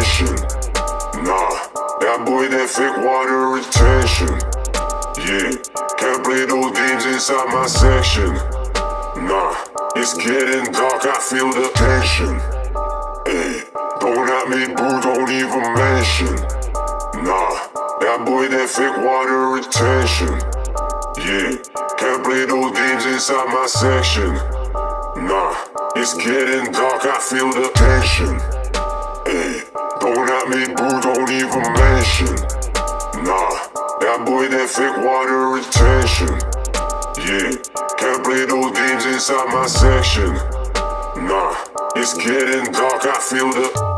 attention. Nah, that boy that fake water retention. Yeah, can't play those games inside my section. Nah, it's getting dark, I feel the tension. Hey, don't at me, boo, don't even mention. Nah, that boy that fake water retention. Yeah, can't play those games inside my section. Nah, it's getting dark, I feel the tension. Hey, don't at me, boo, don't even mention. Nah, that boy that fake water retention. Yeah, can't play those games inside my section. Nah, it's getting dark, I feel the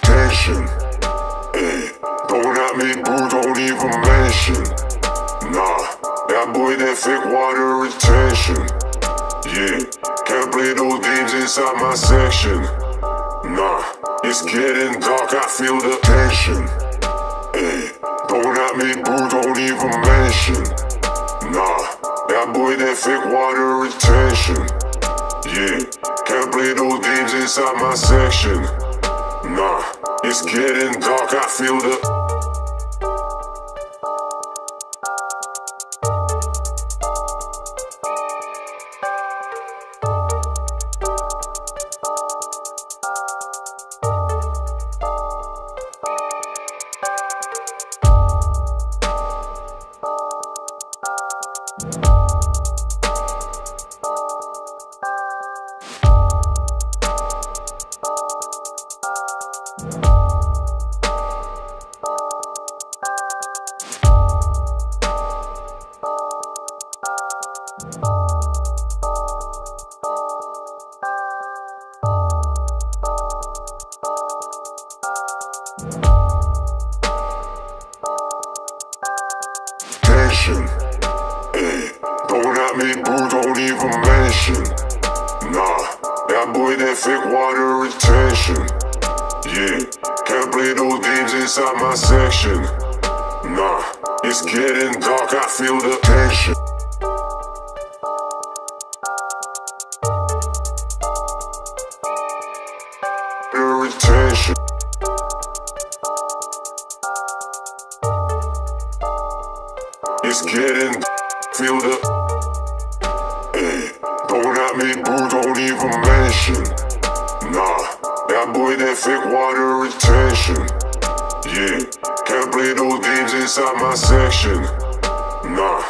tension. Hey, don't at me, boo, don't even mention. Nah, that boy that fake water retention. Yeah, can't play those games inside my section. Nah, it's getting dark, I feel the tension. Hey, don't at me, boo, don't even mention. Nah, that boy that fake water retention. Yeah, can't play those games inside my section. Nah, it's getting dark, I feel the tension. Hey, don't at me, boo, don't even mention. Nah, that boy that fake water retention. Yeah, can't play those games inside my section. Nah, it's getting dark, I feel the tension. Retention. It's getting, feel the, hey, don't at me, boo, don't even mention. Nah, that boy that fake water retention. Yeah, can't play those games inside my section. Nah,